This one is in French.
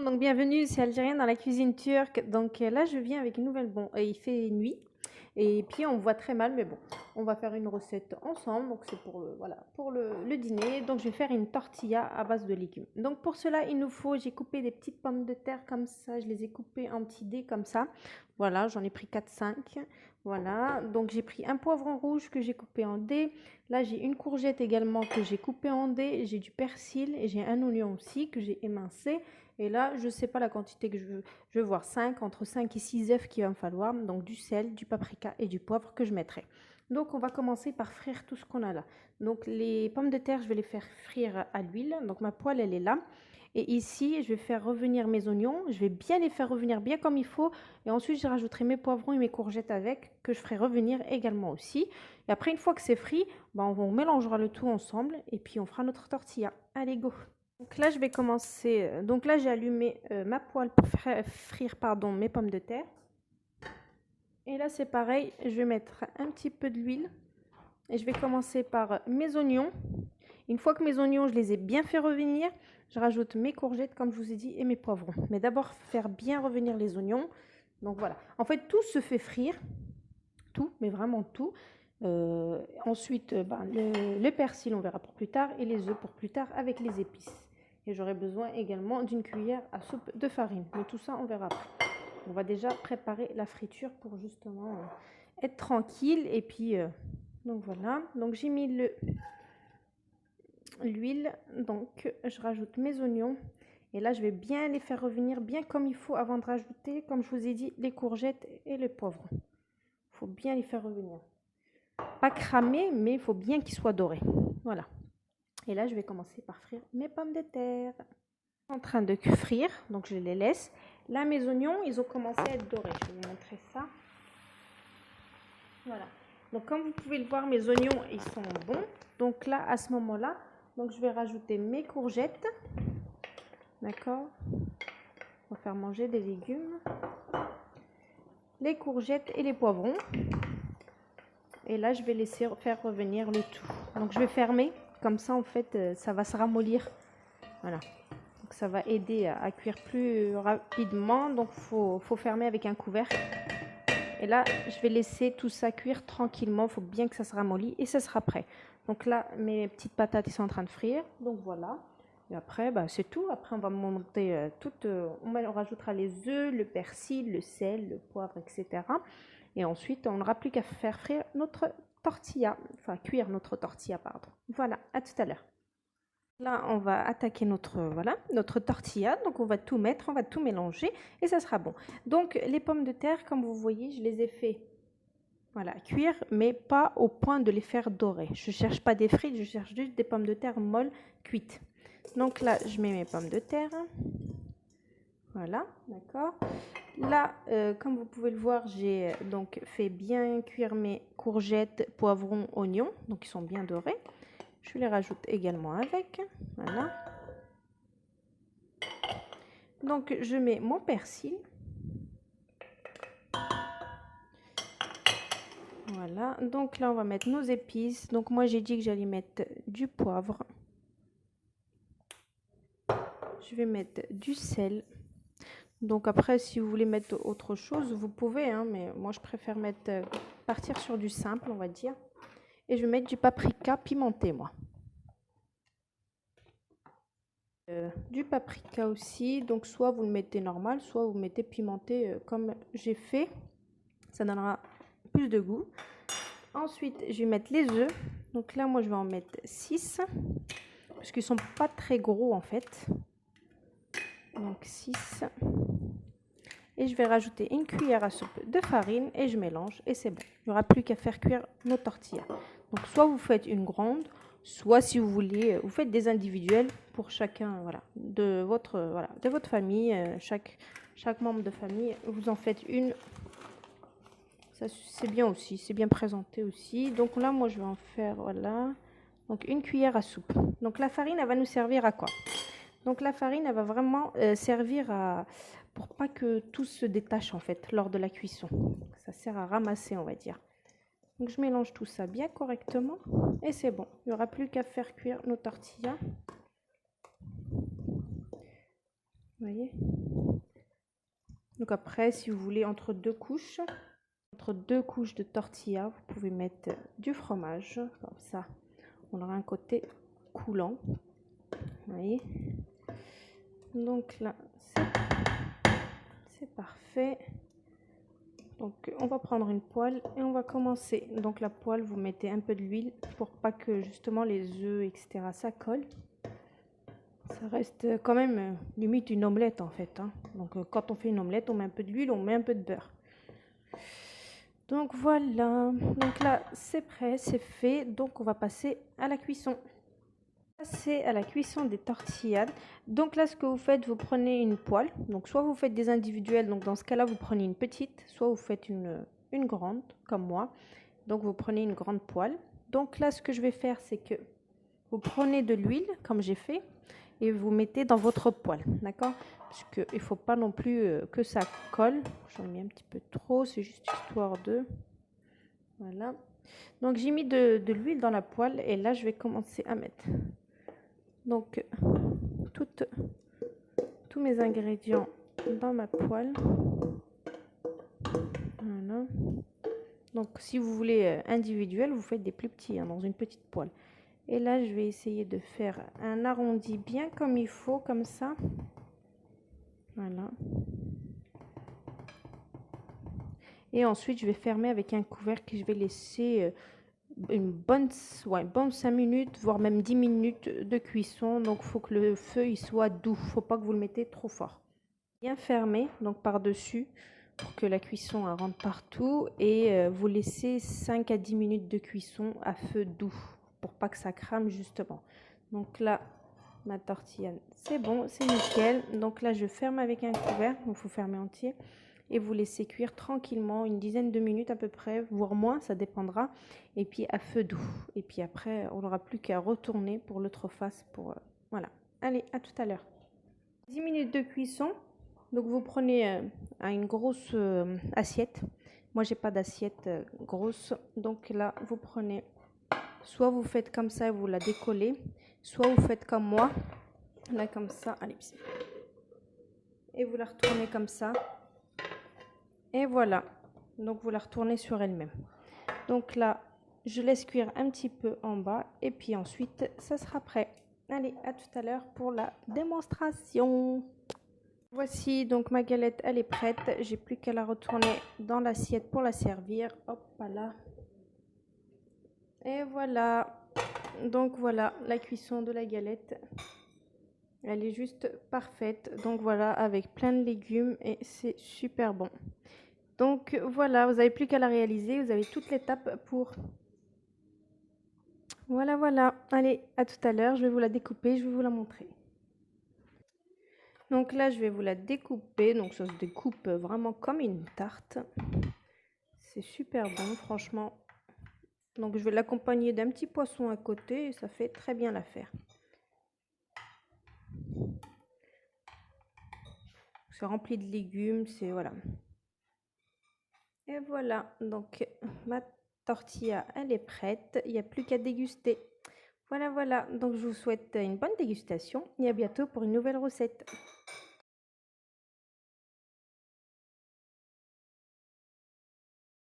Donc bienvenue, c'est Algérien dans la cuisine turque. Donc là, je viens avec une nouvelle. Bon, il fait nuit et puis on voit très mal, mais bon, on va faire une recette ensemble. Donc c'est pour voilà, pour le dîner. Donc je vais faire une tortilla à base de légumes. Donc pour cela, il nous faut, j'ai coupé des petites pommes de terre comme ça. Je les ai coupées en petits dés comme ça. Voilà, j'en ai pris 4-5. Voilà, donc j'ai pris un poivron rouge que j'ai coupé en dés. Là, j'ai une courgette également que j'ai coupée en dés. J'ai du persil et j'ai un oignon aussi que j'ai émincé. Et là, je ne sais pas la quantité que je veux. Je veux voir 5, entre 5 et 6 œufs qu'il va me falloir. Donc du sel, du paprika et du poivre que je mettrai. Donc on va commencer par frire tout ce qu'on a là. Donc les pommes de terre, je vais les faire frire à l'huile. Donc ma poêle, elle est là. Et ici, je vais faire revenir mes oignons. Je vais bien les faire revenir bien comme il faut. Et ensuite, je rajouterai mes poivrons et mes courgettes avec, que je ferai revenir également aussi. Et après, une fois que c'est frit, ben, on mélangera le tout ensemble. Et puis, on fera notre tortilla. Allez, go! Donc là, je vais commencer. Donc là, j'ai allumé ma poêle pour frire pardon, mes pommes de terre. Et là, c'est pareil. Je vais mettre un petit peu de l'huile. Et je vais commencer par mes oignons. Une fois que mes oignons, je les ai bien fait revenir, je rajoute mes courgettes, comme je vous ai dit, et mes poivrons. Mais d'abord, faire bien revenir les oignons. Donc voilà. En fait, tout se fait frire. Tout, mais vraiment tout. Ensuite, le persil, on verra pour plus tard. Et les œufs pour plus tard avec les épices. Et j'aurai besoin également d'une cuillère à soupe de farine. Mais tout ça, on verra après. On va déjà préparer la friture pour justement être tranquille. Et puis, donc voilà. Donc j'ai mis l'huile. Donc je rajoute mes oignons. Et là, je vais bien les faire revenir bien comme il faut avant de rajouter, comme je vous ai dit, les courgettes et les poivrons. Il faut bien les faire revenir. Pas cramer, mais il faut bien qu'ils soient dorés. Voilà. Et là, je vais commencer par frire mes pommes de terre. En train de frire, donc je les laisse. Là, mes oignons, ils ont commencé à être dorés. Je vais vous montrer ça. Voilà. Donc, comme vous pouvez le voir, mes oignons, ils sont bons. Donc là, à ce moment-là, donc je vais rajouter mes courgettes. D'accord. On va faire manger des légumes. Les courgettes et les poivrons. Et là, je vais laisser faire revenir le tout. Donc, je vais fermer. Comme ça, en fait, ça va se ramollir. Voilà. Donc, ça va aider à cuire plus rapidement. Donc, faut fermer avec un couvercle. Et là, je vais laisser tout ça cuire tranquillement. Il faut bien que ça se ramollit et ça sera prêt. Donc là, mes petites patates, ils sont en train de frire. Donc, voilà. Et après, bah, c'est tout. Après, on va monter on rajoutera les œufs, le persil, le sel, le poivre, etc. Et ensuite, on n'aura plus qu'à faire frire notre tortilla. Enfin, cuire notre tortilla, pardon. Voilà, à tout à l'heure. Là, on va attaquer notre tortilla. Donc, on va tout mettre, on va tout mélanger et ça sera bon. Donc, les pommes de terre, comme vous voyez, je les ai fait cuire, mais pas au point de les faire dorer. Je ne cherche pas des frites, je cherche juste des pommes de terre molles cuites. Donc là, je mets mes pommes de terre. Voilà, d'accord. Là, comme vous pouvez le voir, j'ai donc fait bien cuire mes courgettes, poivrons, oignons. Donc, ils sont bien dorés. Je les rajoute également avec. Voilà. Donc, je mets mon persil. Voilà. Donc là, on va mettre nos épices. Donc, moi, j'ai dit que j'allais mettre du poivre. Je vais mettre du sel. Donc, après, si vous voulez mettre autre chose, vous pouvez. Hein, mais moi, je préfère partir sur du simple, on va dire. Et je vais mettre du paprika pimenté, moi. Du paprika aussi, donc soit vous le mettez normal, soit vous mettez pimenté comme j'ai fait, ça donnera plus de goût. Ensuite, je vais mettre les œufs, donc là moi je vais en mettre 6, parce qu'ils sont pas très gros en fait, donc 6. Et je vais rajouter une cuillère à soupe de farine et je mélange et c'est bon. Il n'y aura plus qu'à faire cuire nos tortillas. Donc soit vous faites une grande, soit si vous voulez, vous faites des individuels pour chacun de votre famille. Chaque membre de famille, vous en faites une. Ça c'est bien aussi, c'est bien présenté aussi. Donc là, moi je vais en faire, donc une cuillère à soupe. Donc la farine, elle va nous servir à quoi? Donc la farine, elle va vraiment servir pour pas que tout se détache en fait lors de la cuisson. Ça sert à ramasser, on va dire. Donc je mélange tout ça bien correctement et c'est bon. Il n'y aura plus qu'à faire cuire nos tortillas. voyez. Donc après, si vous voulez, entre deux couches de tortilla, vous pouvez mettre du fromage, comme ça on aura un côté coulant. Vous voyez. Donc là, c'est parfait. Donc on va prendre une poêle et on va commencer. Donc la poêle, vous mettez un peu de l'huile pour pas que justement les œufs, etc. ça colle. Ça reste quand même limite une omelette en fait. Hein. Donc quand on fait une omelette, on met un peu d'huile, on met un peu de beurre. Donc voilà. Donc là, c'est prêt, c'est fait. Donc on va passer à la cuisson. Passer à la cuisson des tortillas. Donc là, ce que vous faites, vous prenez une poêle. Donc soit vous faites des individuels. Donc dans ce cas-là, vous prenez une petite. Soit vous faites une grande, comme moi. Donc vous prenez une grande poêle. Donc là, ce que je vais faire, c'est que vous prenez de l'huile, comme j'ai fait, et vous mettez dans votre poêle, d'accord? Parce qu'il ne faut pas non plus que ça colle. J'en ai mis un petit peu trop, c'est juste histoire de... Voilà. Donc j'ai mis de l'huile dans la poêle et là, je vais commencer à mettre donc tous mes ingrédients dans ma poêle. Voilà. Donc si vous voulez individuel, vous faites des plus petits, hein, dans une petite poêle. Et là, je vais essayer de faire un arrondi bien comme il faut, comme ça. Voilà. Et ensuite, je vais fermer avec un couvercle que je vais laisser une bonne 5 minutes, voire même 10 minutes de cuisson. Donc, il faut que le feu il soit doux. Il ne faut pas que vous le mettez trop fort. Bien fermé, donc par-dessus, pour que la cuisson rentre partout. Et vous laissez 5 à 10 minutes de cuisson à feu doux, pour pas que ça crame justement. Donc là, ma tortilla, c'est bon, c'est nickel. Donc là, je ferme avec un couvercle, il faut fermer entier. Et vous laissez cuire tranquillement une dizaine de minutes à peu près, voire moins, ça dépendra. Et puis à feu doux. Et puis après, on n'aura plus qu'à retourner pour l'autre face. Voilà. Allez, à tout à l'heure. 10 minutes de cuisson. Donc vous prenez une grosse assiette. Moi, j'ai pas d'assiette grosse. Donc là, vous prenez, soit vous faites comme ça et vous la décollez, soit vous faites comme moi, là comme ça. Allez, et vous la retournez comme ça. Et voilà, donc vous la retournez sur elle-même. Donc là, je laisse cuire un petit peu en bas et puis ensuite, ça sera prêt. Allez, à tout à l'heure pour la démonstration. Voici donc ma galette, elle est prête. J'ai plus qu'à la retourner dans l'assiette pour la servir. Hop là. Et voilà. Donc voilà, la cuisson de la galette. Elle est juste parfaite. Donc voilà, avec plein de légumes et c'est super bon. Donc voilà, vous n'avez plus qu'à la réaliser, vous avez toute l'étape pour. Voilà, voilà. Allez, à tout à l'heure, je vais vous la découper, je vais vous la montrer. Donc là, je vais vous la découper, donc ça se découpe vraiment comme une tarte. C'est super bon, franchement. Donc je vais l'accompagner d'un petit poisson à côté et ça fait très bien l'affaire. C'est rempli de légumes, c'est voilà. Et voilà, donc ma tortilla, elle est prête. Il n'y a plus qu'à déguster. Voilà, voilà. Donc je vous souhaite une bonne dégustation et à bientôt pour une nouvelle recette.